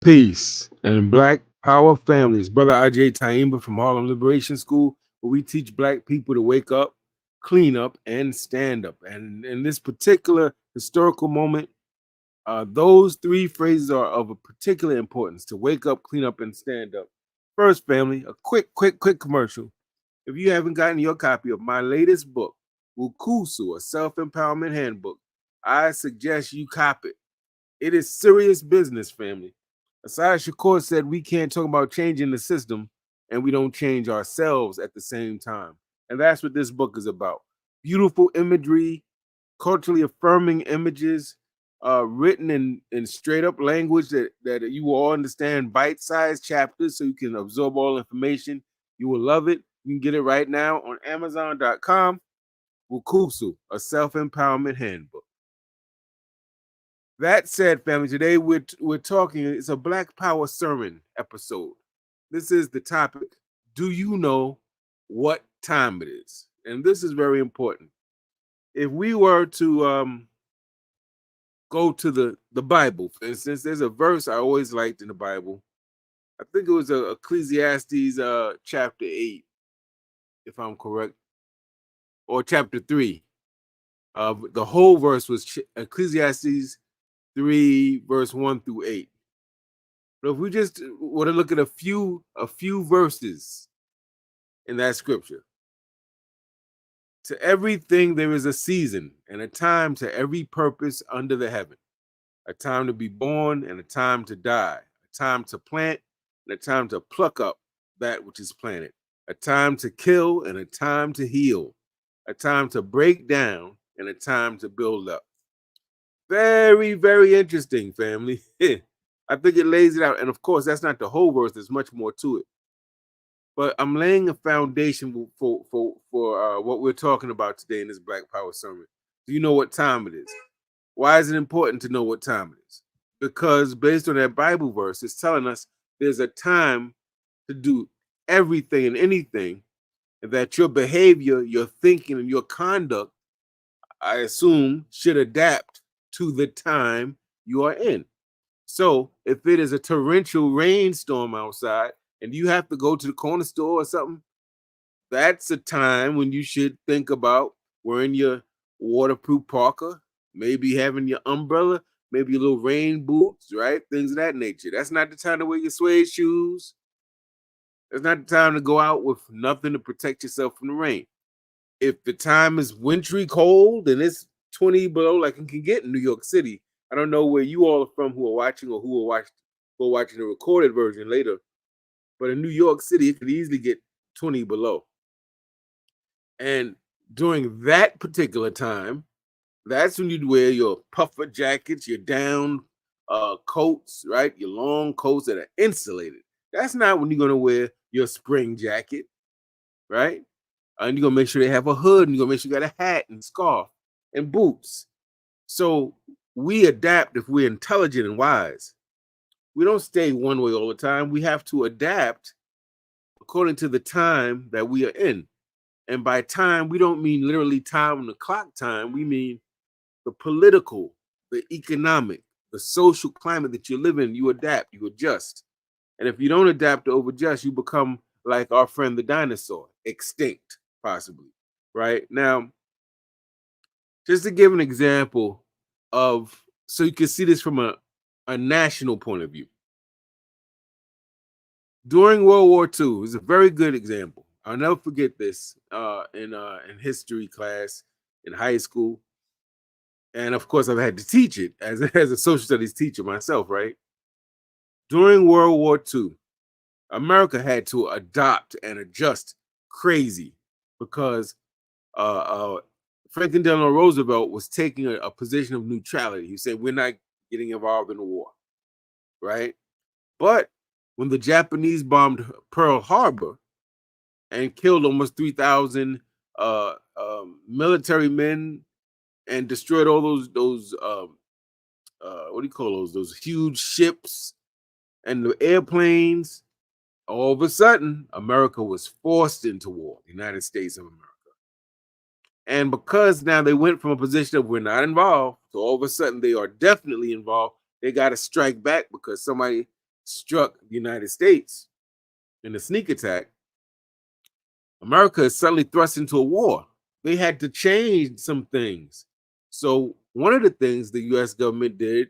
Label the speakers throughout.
Speaker 1: Peace and Black Power families. Brother Agyei Tyehimba from Harlem Liberation School, where we teach Black people to wake up, clean up, and stand up. And in this particular historical moment, those three phrases are of a particular importance: to wake up, clean up, and stand up. First, family, a quick commercial. If you haven't gotten your copy of my latest book, Wukusu, a self-empowerment handbook, I suggest you cop it. It is serious business, family. Asada Shakur said we can't talk about changing the system and we don't change ourselves at the same time. And that's what this book is about. Beautiful imagery, culturally affirming images, written in straight up language that you will all understand, bite-sized chapters so you can absorb all information. You will love it. You can get it right now on Amazon.com. Wukusu, a self-empowerment handbook. That said, family, today we're talking, it's a Black Power sermon episode. This is the topic. Do you know what time it is? And this is very important. If we were to go to the Bible, for instance, there's a verse I always liked in the Bible. I think it was Ecclesiastes chapter 8, if I'm correct, or chapter 3. The whole verse was Ecclesiastes 3, verse 1 through 8. But if we just were to look at a few verses in that scripture, to everything there is a season and a time to every purpose under the heaven, a time to be born and a time to die, a time to plant and a time to pluck up that which is planted, a time to kill and a time to heal, a time to break down and a time to build up. Very, very interesting, family. I think it lays it out. And of course, that's not the whole verse. There's much more to it. But I'm laying a foundation for what we're talking about today in this Black Power sermon. Do you know what time it is? Why is it important to know what time it is? Because based on that Bible verse, it's telling us there's a time to do everything and anything, and that your behavior, your thinking, and your conduct, I assume, should adapt to the time you are in. So if it is a torrential rainstorm outside and you have to go to the corner store or something, that's a time when you should think about wearing your waterproof parka, maybe having your umbrella, maybe your little rain boots, right? Things of that nature. That's not the time to wear your suede shoes. It's not the time to go out with nothing to protect yourself from the rain. If the time is wintry cold and it's 20 below, like it can get in New York City. I don't know where you all are from who are watching or who are watching the recorded version later. But in New York City, it could easily get 20 below. And during that particular time, that's when you'd wear your puffer jackets, your down coats, right? Your long coats that are insulated. That's not when you're going to wear your spring jacket, right? And you're going to make sure they have a hood, and you're going to make sure you got a hat and scarf and boots. So we adapt if we're intelligent and wise. We don't stay one way all the time. We have to adapt according to the time that we are in. And by time, we don't mean literally time on the clock time. We mean the political, the economic, the social climate that you live in. You adapt, you adjust. And if you don't adapt or adjust, you become like our friend the dinosaur, extinct, possibly, right? Now, just to give an example of, so you can see this from a national point of view. During World War II is a very good example. I'll never forget this in history class in high school. And of course, I've had to teach it as a social studies teacher myself, right? During World War II, America had to adopt and adjust crazy because Franklin Delano Roosevelt was taking a position of neutrality. He said, we're not getting involved in the war, right? But when the Japanese bombed Pearl Harbor and killed almost 3,000 military men and destroyed all those what do you call those huge ships and the airplanes, all of a sudden, America was forced into war, the United States of America. And because now they went from a position of we're not involved to all of a sudden they are definitely involved, they got to strike back because somebody struck the United States in the sneak attack, America is suddenly thrust into a war. They had to change some things. So one of the things the US government did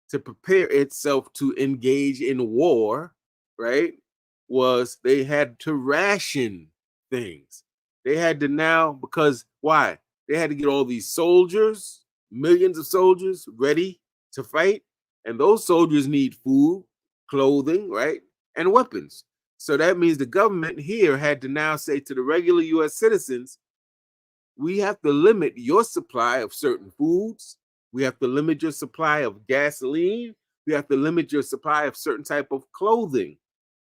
Speaker 1: to prepare itself to engage in war, right, was they had to ration things. They had to now, because why? They had to get all these soldiers, millions of soldiers ready to fight. And those soldiers need food, clothing, right, and weapons. So that means the government here had to now say to the regular US citizens, we have to limit your supply of certain foods. We have to limit your supply of gasoline. We have to limit your supply of certain type of clothing,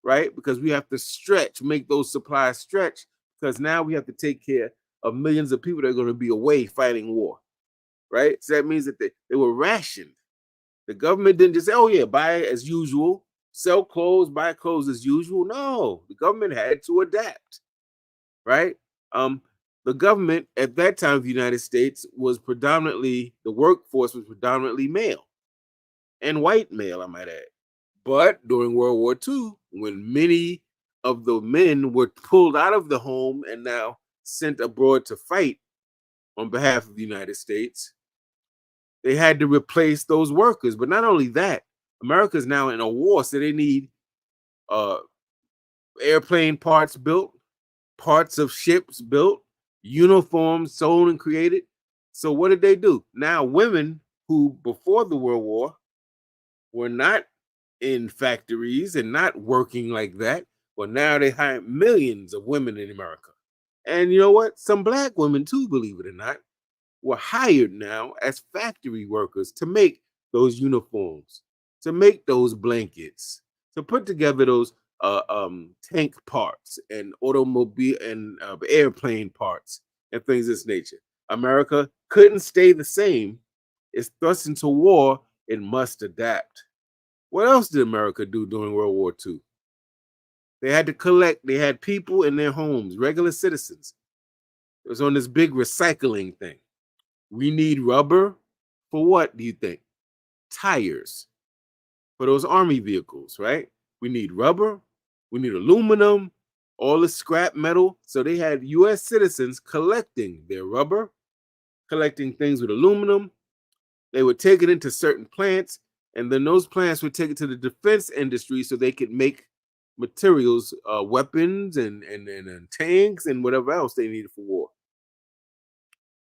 Speaker 1: right? Because we have to stretch, make those supplies stretch, because now we have to take care of millions of people that are going to be away fighting war, right? So that means that they were rationed. The government didn't just say, oh yeah, buy as usual, sell clothes, buy clothes as usual. No, the government had to adapt, right? The government at that time of the United States was predominantly, the workforce was predominantly male and white male, I might add. But during World War II, when many of the men were pulled out of the home and now sent abroad to fight on behalf of the United States, they had to replace those workers. But not only that, America's now in a war, so they need uh, airplane parts built, parts of ships built, uniforms sewn and created. So what did they do? Now women who before the World War were not in factories and not working like that, well, now they hire millions of women in America. And you know what? Some black women too, believe it or not, were hired now as factory workers to make those uniforms, to make those blankets, to put together those tank parts and automobile and airplane parts and things of this nature. America couldn't stay the same. It's thrust into war. It must adapt. What else did America do during World War II? They had to collect, they had people in their homes, regular citizens. It was on this big recycling thing. We need rubber for what, do you think? Tires for those army vehicles, right? We need rubber, we need aluminum, all the scrap metal. So they had US citizens collecting their rubber, collecting things with aluminum. They would take it into certain plants, and then those plants would take it to the defense industry so they could make materials, weapons, and tanks, and whatever else they needed for war.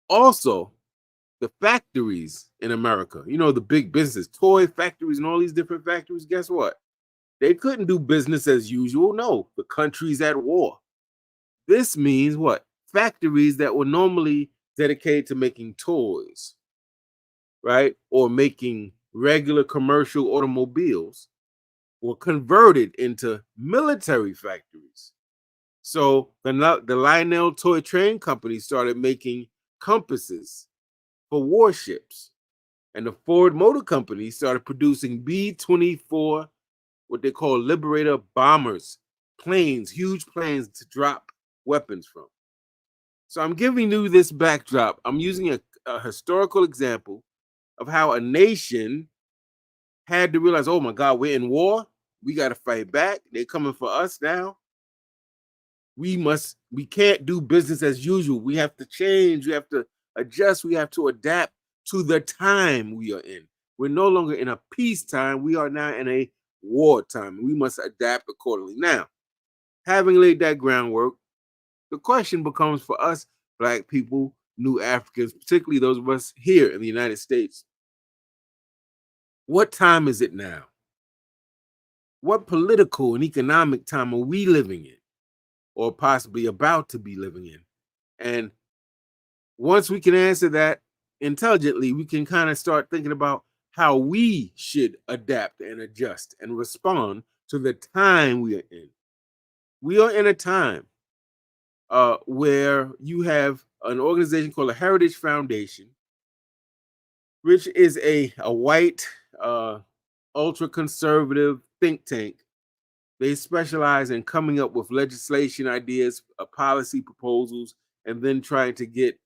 Speaker 1: Also, the factories in America, you know, the big business, toy factories and all these different factories, guess what? They couldn't do business as usual. No, the country's at war. This means what? Factories that were normally dedicated to making toys, right? Or making regular commercial automobiles were converted into military factories. So the Lionel Toy Train Company started making compasses for warships. And the Ford Motor Company started producing B-24, what they call Liberator bombers, planes, huge planes to drop weapons from. So I'm giving you this backdrop. I'm using a historical example of how a nation had to realize, oh my God, we're in war. We got to fight back. They're coming for us now. We can't do business as usual. We have to change. We have to adjust. We have to adapt to the time we are in. We're no longer in a peacetime. We are now in a wartime. We must adapt accordingly. Now, having laid that groundwork, the question becomes for us, Black people, new Africans, particularly those of us here in the United States, what time is it now? What political and economic time are we living in, or possibly about to be living in? And once we can answer that intelligently, we can kind of start thinking about how we should adapt and adjust and respond to the time we are in. We are in a time where you have an organization called the Heritage Foundation, which is a white, ultra conservative think tank. They specialize in coming up with legislation ideas, policy proposals, and then trying to get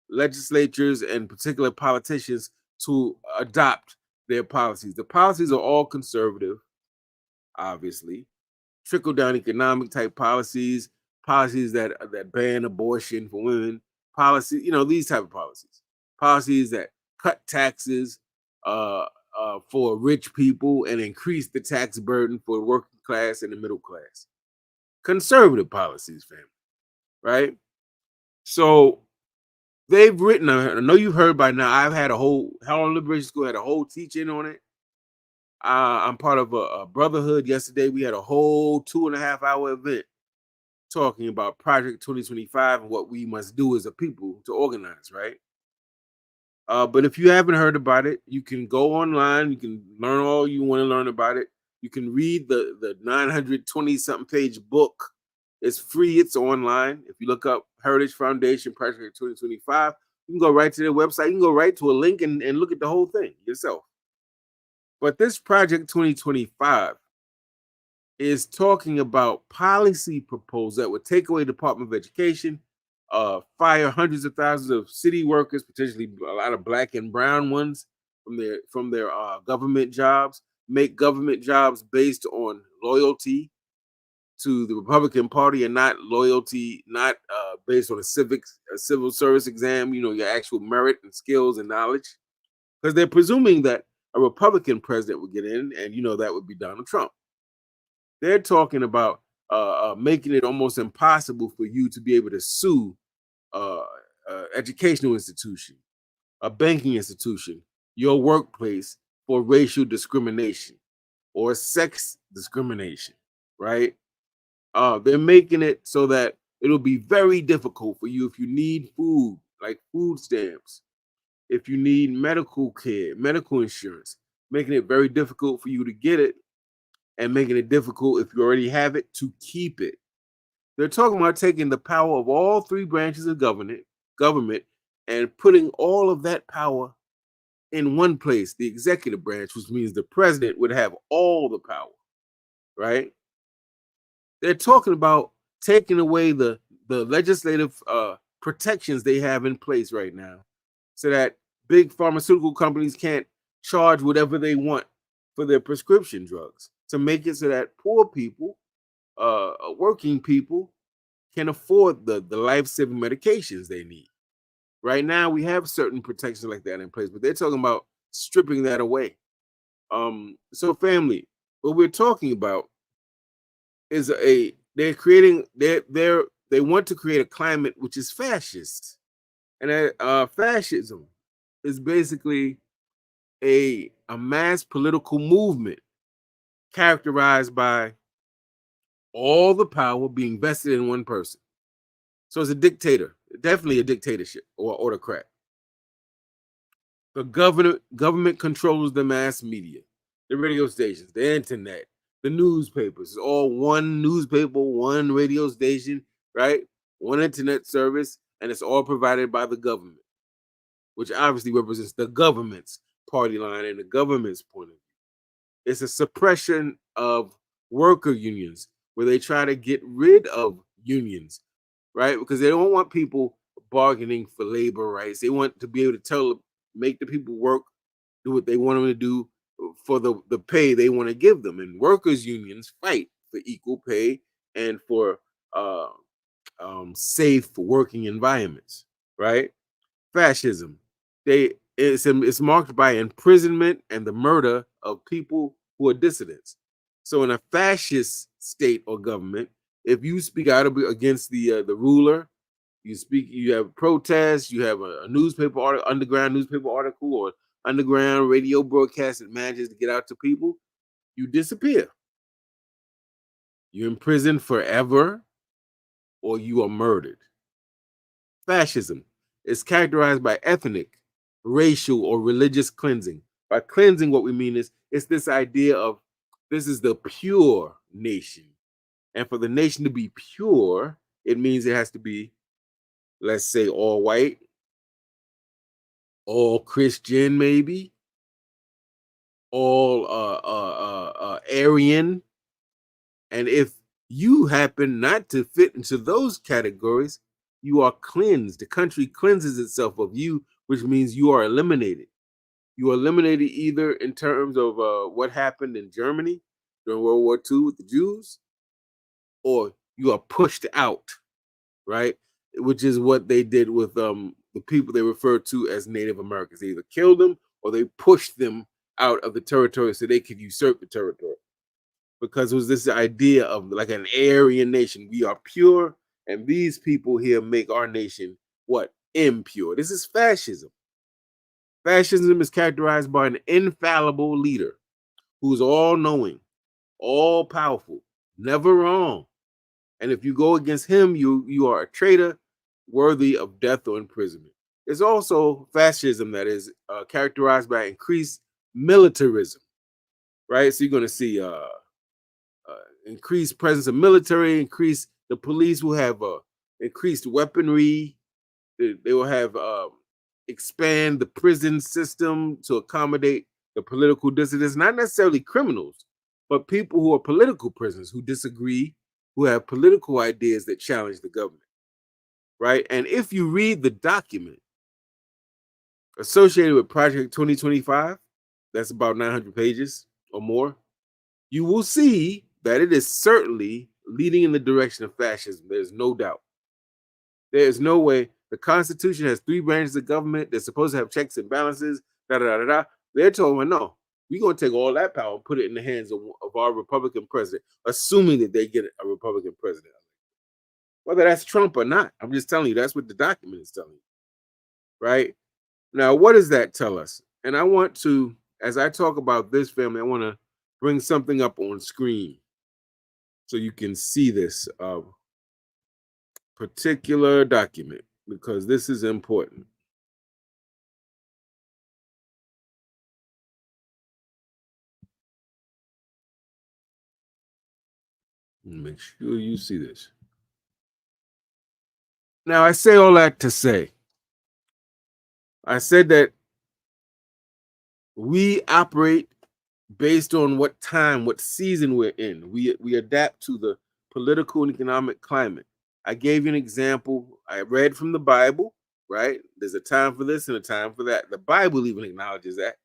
Speaker 1: legislatures and particular politicians to adopt their policies. The policies are all conservative. obviously, trickle down economic type policies, policies that ban abortion for women, policy, these type of policies that cut taxes uh, for rich people and increase the tax burden for the working class and the middle class. Conservative policies, family, right? So they've written. I know you've heard by now. I've had a whole Harlem Liberation School had a whole teaching on it. I'm part of a brotherhood. Yesterday, we had a whole 2.5 hour event talking about Project 2025 and what we must do as a people to organize, right? But if you haven't heard about it, you can go online. You can learn all you want to learn about it. You can read the 920 something page book. It's free. It's online. If you look up Heritage Foundation Project 2025, you can go right to their website. You can go right to a link and look at the whole thing yourself. But this Project 2025 is talking about policy proposals that would take away the Department of Education, fire hundreds of thousands of city workers, potentially a lot of black and brown ones from their government jobs, make government jobs based on loyalty to the Republican Party and not loyalty, not based on a civil service exam, your actual merit and skills and knowledge. Because they're presuming that a Republican president would get in, and that would be Donald Trump. They're talking about making it almost impossible for you to be able to sue educational institution, a banking institution, your workplace for racial discrimination or sex discrimination, right? They're making it so that it'll be very difficult for you if you need food, like food stamps, if you need medical care, medical insurance, making it very difficult for you to get it and making it difficult if you already have it to keep it. They're talking about taking the power of all three branches of government and putting all of that power in one place, the executive branch, which means the president would have all the power, right? They're talking about taking away the legislative protections they have in place right now so that big pharmaceutical companies can't charge whatever they want for their prescription drugs, to make it so that poor people, working people, can afford the life-saving medications they need. Right now, we have certain protections like that in place, but they're talking about stripping that away. So family, what we're talking about is they want to create a climate which is fascist, and fascism is basically a mass political movement characterized by all the power being vested in one person. So it's a dictator, definitely a dictatorship or autocrat. The government controls the mass media, the radio stations, the internet, the newspapers. It's all one newspaper, one radio station, right? One internet service, and it's all provided by the government, which obviously represents the government's party line and the government's point of view. It's a suppression of worker unions where they try to get rid of unions, right? Because they don't want people bargaining for labor rights. They want to be able to make the people work, do what they want them to do for the pay they want to give them. And workers' unions fight for equal pay and for uh, safe working environments, right? Fascism. It's marked by imprisonment and the murder of people who are dissidents. So in a fascist state or government, if you speak out against the ruler, you have protests, you have a newspaper article, underground newspaper article, or underground radio broadcast that manages to get out to people, you disappear. You're in prison forever, or you are murdered. Fascism is characterized by ethnic, racial, or religious cleansing. By cleansing, what we mean is it's this idea of this is the pure nation. And for the nation to be pure, it means it has to be, let's say, all white, all Christian, maybe, all Aryan. And if you happen not to fit into those categories, you are cleansed. The country cleanses itself of you, which means you are eliminated. You are eliminated either in terms of what happened in Germany, during World War II with the Jews, or you are pushed out, right? Which is what they did with the people they referred to as Native Americans. They either killed them or they pushed them out of the territory so they could usurp the territory. Because it was this idea of like an Aryan nation. We are pure, and these people here make our nation what? Impure. This is fascism. Fascism is characterized by an infallible leader who's all knowing, all powerful, never wrong. And if you go against him, you are a traitor worthy of death or imprisonment. There's also fascism that is characterized by increased militarism, right? So you're going to see increased presence of military, increase the police will have increased weaponry. They will have expand the prison system to accommodate the political dissidents, not necessarily criminals, but people who are political prisoners who disagree, who have political ideas that challenge the government, right? And if you read the document associated with Project 2025, that's about 900 pages or more, you will see that it is certainly leading in the direction of fascism. There's no doubt. There is no way. The Constitution has 3 branches of government. They're supposed to have checks and balances. Da da da da. They're told, well, no, we're going to take all that power and put it in the hands of our Republican president, assuming that they get a Republican president. Whether that's Trump or not, I'm just telling you, that's what the document is telling you, right? Now, what does that tell us? And I want to, as I talk about this family, I want to bring something up on screen so you can see this particular document, because this is important. Make sure you see this. Now, I say all that to say, I said that we operate based on what time, what season we're in. We adapt to the political and economic climate. I gave you an example. I read from the Bible, right? There's a time for this and a time for that. The Bible even acknowledges that.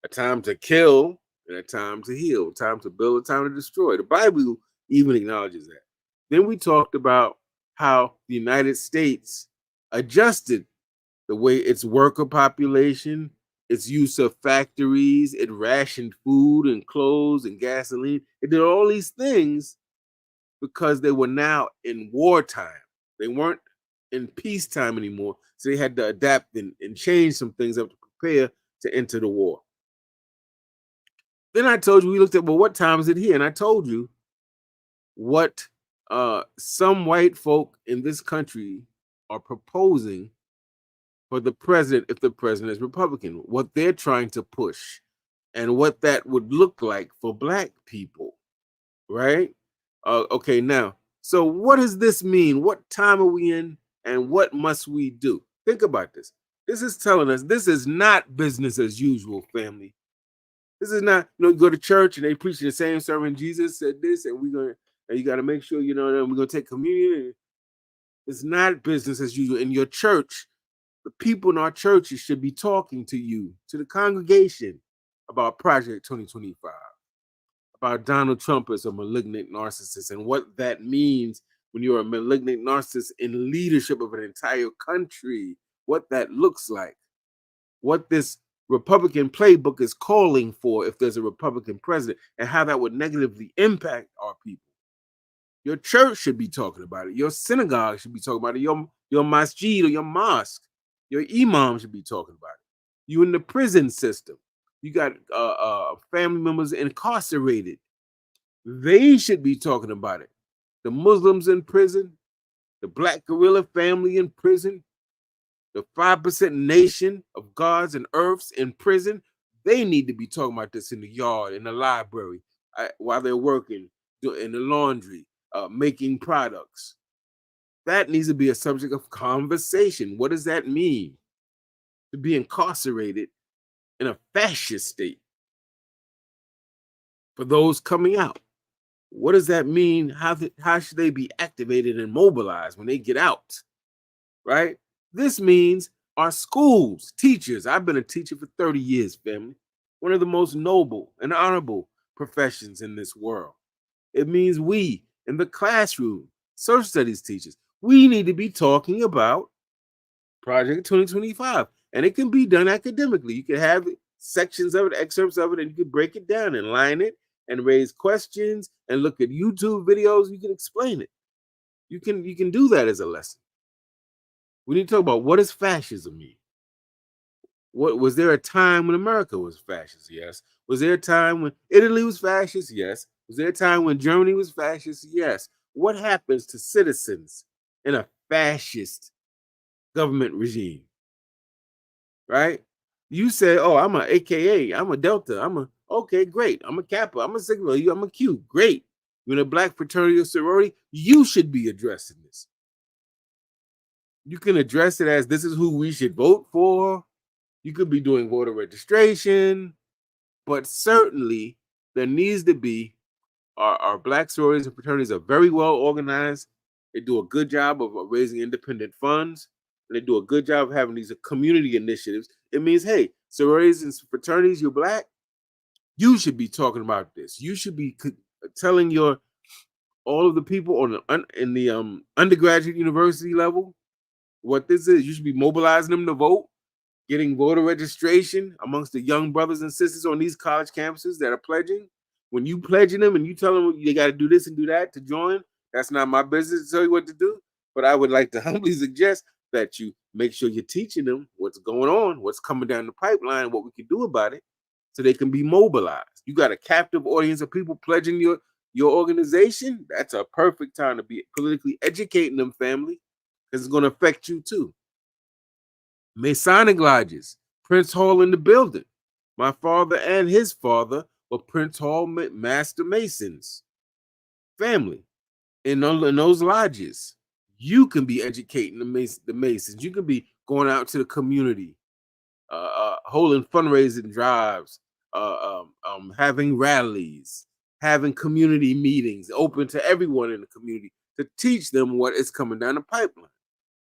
Speaker 1: A time to kill and a time to heal, a time to build, a time to destroy. The Bible even acknowledges that. Then we talked about how the United States adjusted the way its worker population, its use of factories, it rationed food and clothes and gasoline. It did all these things because they were now in wartime. They weren't in peacetime anymore. So they had to adapt and change some things up to prepare to enter the war. Then I told you, we looked at, well, what time is it here? And I told you what some white folk in this country are proposing for the president if the president is Republican, what they're trying to push and what that would look like for Black people, right? Okay, now, so what does this mean? What time are we in and what must we do? Think about this. This is telling us this is not business as usual, family. This is not, you go to church and they preach the same sermon. Jesus said this, and you got to make sure, we're going to take communion. It's not business as usual. In your church, the people in our churches should be talking to you, to the congregation, about Project 2025, about Donald Trump as a malignant narcissist and what that means when you're a malignant narcissist in leadership of an entire country, what that looks like, what this Republican playbook is calling for if there's a Republican president, and how that would negatively impact our people. Your church should be talking about it. Your synagogue should be talking about it. Your masjid or your mosque, your imam should be talking about it. You in the prison system, you got family members incarcerated. They should be talking about it. The Muslims in prison, the Black guerrilla family in prison, the 5% nation of gods and earths in prison, they need to be talking about this in the yard, in the library, while they're working, in the laundry, making products. That needs to be a subject of conversation. What does that mean to be incarcerated in a fascist state? For those coming out, what does that mean? How should they be activated and mobilized when they get out? Right? This means our schools, teachers. I've been a teacher for 30 years, family. One of the most noble and honorable professions in this world. It means we in the classroom, social studies teachers, we need to be talking about Project 2025. And it can be done academically. You can have sections of it, excerpts of it, and you can break it down and line it and raise questions and look at YouTube videos. You can explain it. You can do that as a lesson. We need to talk about, what does fascism mean? What was there a time when America was fascist? Yes. Was there a time when Italy was fascist? Yes. Was there a time when Germany was fascist? Yes. What happens to citizens in a fascist government regime? Right? You say, "Oh, I'm a AKA, I'm a Delta, I'm a okay, great. I'm a Kappa, I'm a Sigma, I'm a Q, great. You're in a black fraternity or sorority. You should be addressing this. You can address it as, this is who we should vote for. You could be doing voter registration, but certainly there needs to be, our black sororities and fraternities are very well organized. They do a good job of raising independent funds. And they do a good job of having these community initiatives. It means, hey, sororities and fraternities, you're black, you should be talking about this. You should be telling all of the people in the undergraduate university level what this is. You should be mobilizing them to vote, getting voter registration amongst the young brothers and sisters on these college campuses that are pledging. When you pledging them and you tell them they got to do this and do that to join, that's not my business to tell you what to do. But I would like to humbly suggest that you make sure you're teaching them what's going on, what's coming down the pipeline, what we can do about it, so they can be mobilized. You got a captive audience of people pledging your organization. That's a perfect time to be politically educating them, family, because it's going to affect you too. Masonic lodges, Prince Hall in the building. My father and his father were Prince Hall Master Masons. Family in those lodges. You can be educating the Masons. You can be going out to the community, holding fundraising drives, having rallies, having community meetings open to everyone in the community to teach them what is coming down the pipeline,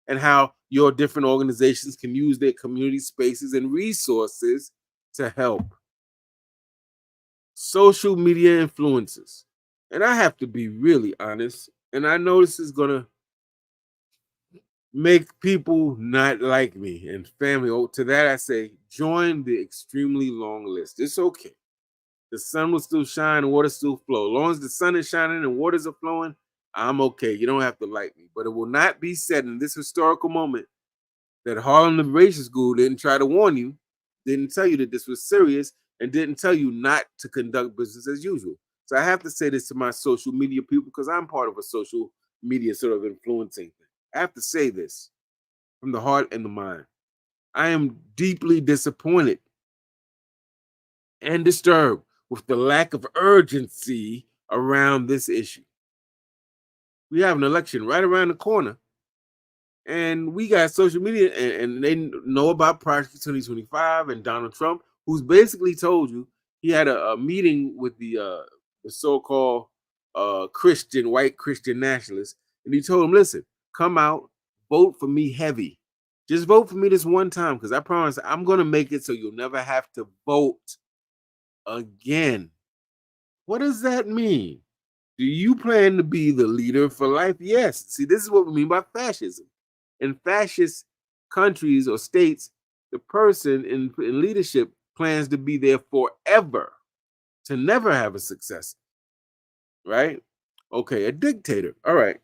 Speaker 1: and how your different organizations can use their community spaces and resources to help. Social media influencers. And I have to be really honest, and I know this is going to make people not like me and family. Oh, to that I say, join the extremely long list. It's okay. The sun will still shine and water still flow. As long as the sun is shining and waters are flowing, I'm okay. You don't have to like me. But it will not be said in this historical moment that Harlem Liberation School didn't try to warn you, didn't tell you that this was serious, and didn't tell you not to conduct business as usual. So I have to say this to my social media people, because I'm part of a social media sort of influencing thing. I have to say this from the heart and the mind. I am deeply disappointed and disturbed with the lack of urgency around this issue. We have an election right around the corner, and we got social media, and they know about Project 2025 and Donald Trump, who's basically told you he had a meeting with the so-called white Christian nationalists, and he told them, listen, come out, vote for me heavy. Just vote for me this one time, because I promise I'm going to make it so you'll never have to vote again. What does that mean? Do you plan to be the leader for life? Yes. See, this is what we mean by fascism. In fascist countries or states, the person in leadership plans to be there forever, to never have a successor, right? Okay, a dictator. All right.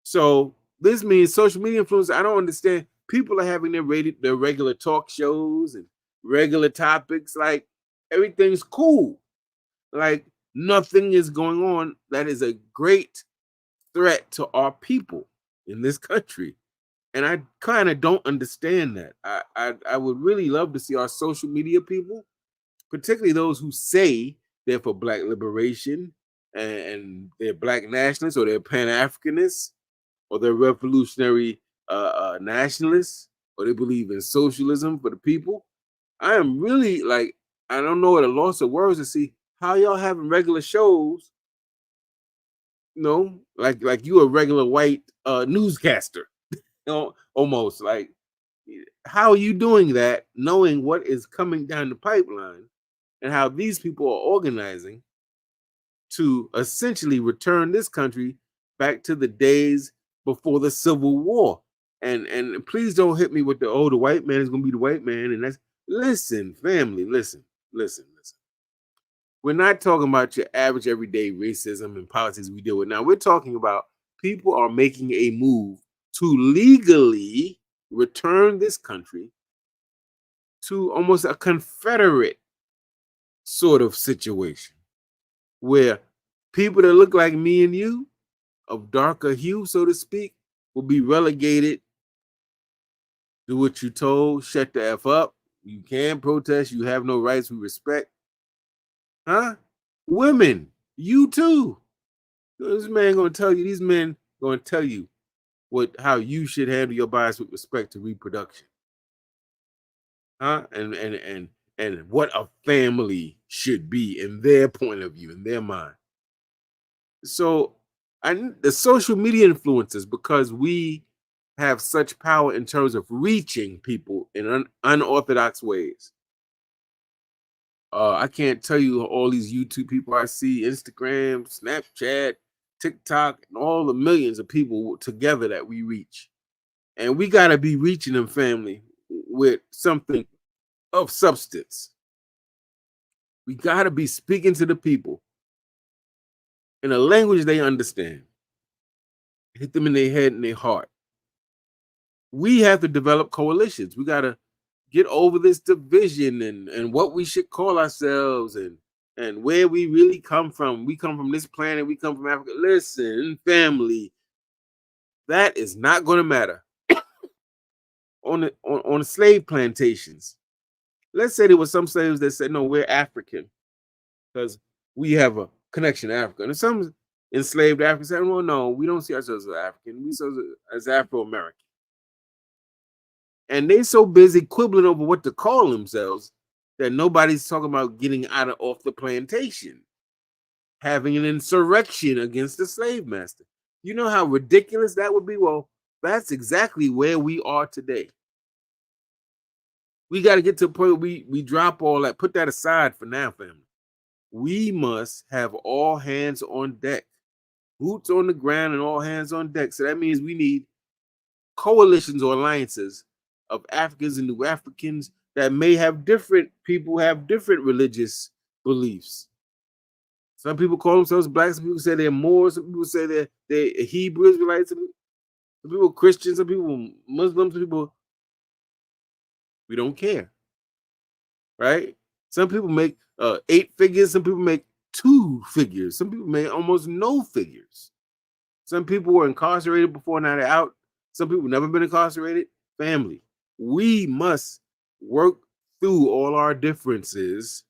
Speaker 1: So this means social media influencers. I don't understand. People are having their regular talk shows and regular topics. Like, everything's cool. Like, nothing is going on that is a great threat to our people in this country. And I kind of don't understand that. I would really love to see our social media people, particularly those who say they're for Black liberation, and they're Black nationalists, or they're Pan-Africanists, or they're revolutionary nationalists, or they believe in socialism for the people. I am really, like, I don't know, at a loss of words to see how y'all having regular shows, like you a regular white newscaster, almost like, how are you doing that, knowing what is coming down the pipeline and how these people are organizing to essentially return this country back to the days before the Civil War. And please don't hit me with the, oh, the white man is gonna be the white man. And that's, listen, family, listen. We're not talking about your average everyday racism and politics we deal with now. We're talking about people are making a move to legally return this country to almost a Confederate sort of situation where people that look like me and you, of darker hue, so to speak, will be relegated. Do what you told, shut the F up. You can't protest, you have no rights, we respect. Huh? Women, you too. This man gonna tell you, these men gonna tell you how you should handle your bodies with respect to reproduction. Huh? And what a family should be in their point of view, in their mind. So the social media influencers, because we have such power in terms of reaching people in unorthodox ways. I can't tell you all these YouTube people I see, Instagram, Snapchat, TikTok, and all the millions of people together that we reach. And we got to be reaching them, family, with something of substance. We got to be speaking to the people in a language they understand. Hit them in their head and their heart. We have to develop coalitions. We got to get over this division and what we should call ourselves and where we really come from. We come from this planet. We come from Africa. Listen, family, that is not going to matter. On the slave plantations, let's say there were some slaves that said, no, we're African because we have a connection to Africa. And some enslaved Africans said, well, no, we don't see ourselves as African. We see ourselves as Afro-American. And they so busy quibbling over what to call themselves that nobody's talking about getting off the plantation, having an insurrection against the slave master. You know how ridiculous that would be? Well, that's exactly where we are today. We got to get to a point where we drop all that, put that aside for now, family. We must have all hands on deck, boots on the ground and all hands on deck. So that means we need coalitions or alliances of Africans and New Africans that may have different religious beliefs. Some people call themselves blacks. Some people say they're Moors. Some people say they're Hebrew Israelites. Some people Christians. Some people Muslims. Some people, we don't care, right? Some people make 8 figures. Some people make 2 figures. Some people make almost no figures. Some people were incarcerated before, now they're out. Some people never been incarcerated. Family, we must work through all our differences,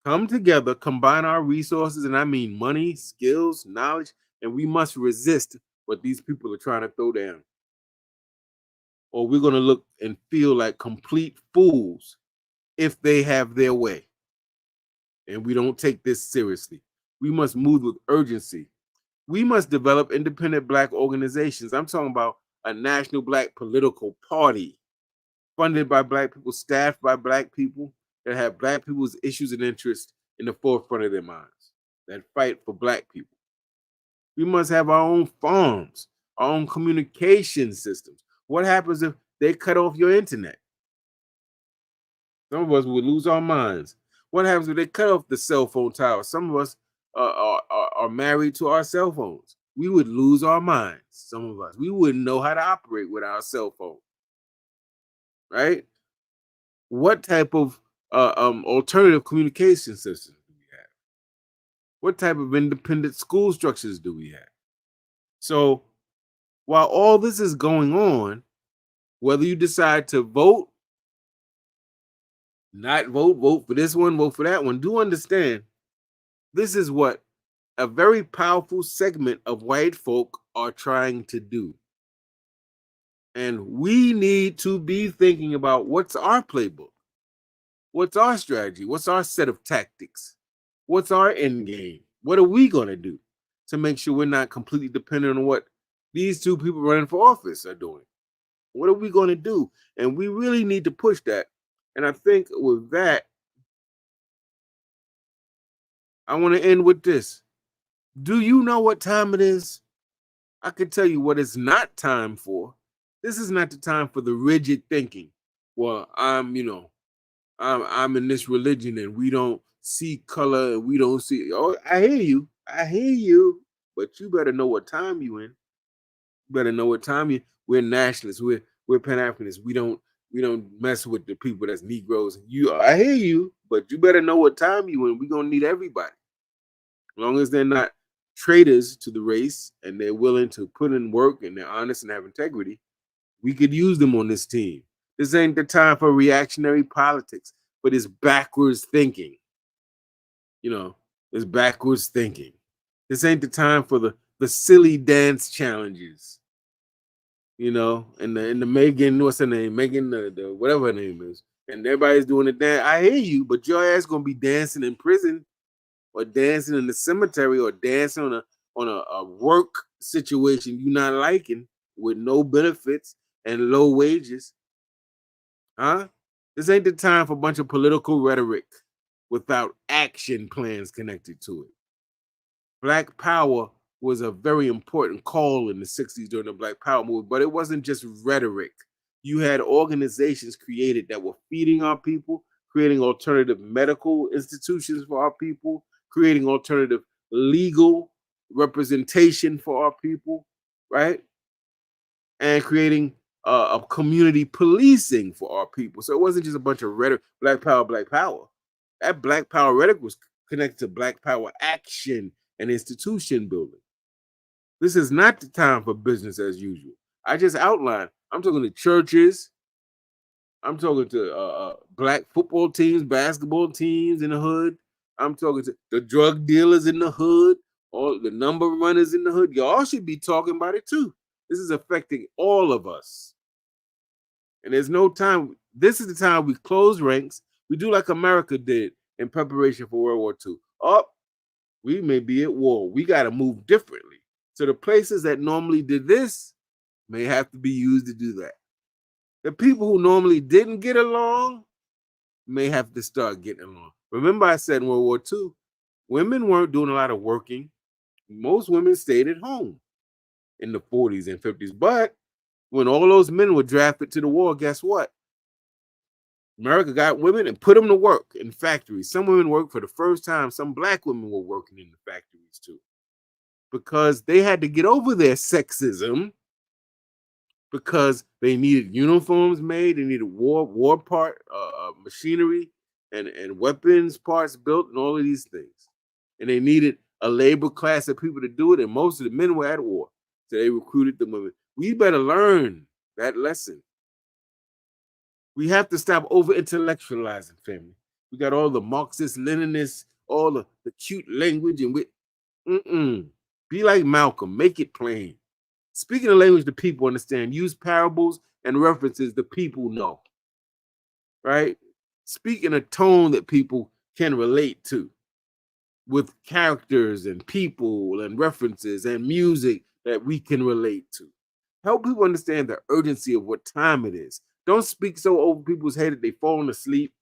Speaker 1: come together, combine our resources, and I mean money, skills, knowledge, and we must resist what these people are trying to throw down. Or we're going to look and feel like complete fools if they have their way. And we don't take this seriously. We must move with urgency. We must develop independent Black organizations. I'm talking about a national Black political party funded by Black people, staffed by Black people, that have Black people's issues and interests in the forefront of their minds, that fight for Black people. We must have our own farms, our own communication systems. What happens if they cut off your internet? Some of us would lose our minds. What happens if they cut off the cell phone tower? Some of us are married to our cell phones. We would lose our minds. Some of us, we wouldn't know how to operate with our cell phone. Right? What type of alternative communication systems do we have? What type of independent school structures do we have? So while all this is going on, whether you decide to vote, not vote, vote for this one, vote for that one, do understand this is what a very powerful segment of white folk are trying to do. And we need to be thinking about what's our playbook? What's our strategy? What's our set of tactics? What's our end game? What are we going to do to make sure we're not completely dependent on what these 2 people running for office are doing? What are we going to do? And we really need to push that. And I think with that, I want to end with this. Do you know what time it is? I can tell you what it's not time for. This is not the time for the rigid thinking. Well, I'm in this religion and we don't see color and we don't see. Oh, I hear you. I hear you. But you better know what time you in. You better know what time you. We're nationalists. We're Pan Africanists. We don't mess with the people that's Negroes. I hear you, but you better know what time you in. We're gonna need everybody. As long as they're not traitors to the race and they're willing to put in work and they're honest and have integrity, we could use them on this team. This ain't the time for reactionary politics, but it's backwards thinking. You know, it's backwards thinking. This ain't the time for the silly dance challenges. And the Megan, what's her name? Megan, the whatever her name is, and everybody's doing the dance. I hear you, but your ass gonna be dancing in prison or dancing in the cemetery or dancing on a work situation you not liking with no benefits and low wages. Huh? This ain't the time for a bunch of political rhetoric without action plans connected to it. Black Power was a very important call in the 60s during the Black Power movement, but it wasn't just rhetoric. You had organizations created that were feeding our people, creating alternative medical institutions for our people, creating alternative legal representation for our people, right? And creating a community policing for our people. So it wasn't just a bunch of rhetoric, Black Power, Black Power. That Black Power rhetoric was connected to Black Power action and institution building. This is not the time for business as usual. I just outlined. I'm talking to churches. I'm talking to black football teams, basketball teams in the hood. I'm talking to the drug dealers in the hood, all the number runners in the hood. Y'all should be talking about it too. This is affecting all of us. And there's no time. This is the time we close ranks. We do like America did in preparation for World War II. Oh, we may be at war. We got to move differently. So the places that normally did this may have to be used to do that. The people who normally didn't get along may have to start getting along. Remember, I said in World War II, women weren't doing a lot of working. Most women stayed at home in the 40s and 50s. But when all those men were drafted to the war, guess what? America got women and put them to work in factories. Some women worked for the first time. Some black women were working in the factories too, because they had to get over their sexism, because they needed uniforms made, they needed war part machinery and weapons parts built and all of these things. And they needed a labor class of people to do it, and most of the men were at war. So they recruited the women. We better learn that lesson. We have to stop over-intellectualizing, family. We got all the Marxist, Leninists, all the cute language, and be like Malcolm, make it plain. Speaking a language the people understand, use parables and references the people know, right? Speak in a tone that people can relate to, with characters and people and references and music that we can relate to. Help people understand the urgency of what time it is. Don't speak so over people's head that they falling asleep.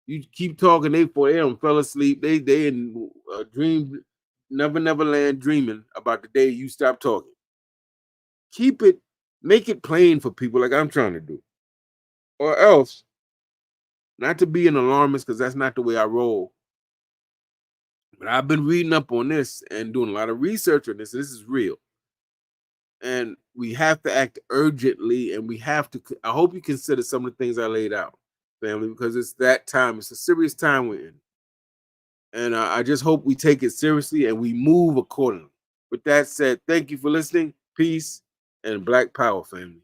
Speaker 1: You keep talking, they fell asleep. They in dream, never land dreaming about the day you stop talking. Keep it, make it plain for people like I'm trying to do. Or else, not to be an alarmist, because that's not the way I roll. But I've been reading up on this and doing a lot of research on this. This is real. And we have to act urgently, and we have to, I hope you consider some of the things I laid out, family, because it's that time. It's a serious time we're in. And I just hope we take it seriously and we move accordingly. With that said, thank you for listening. Peace and Black Power, family.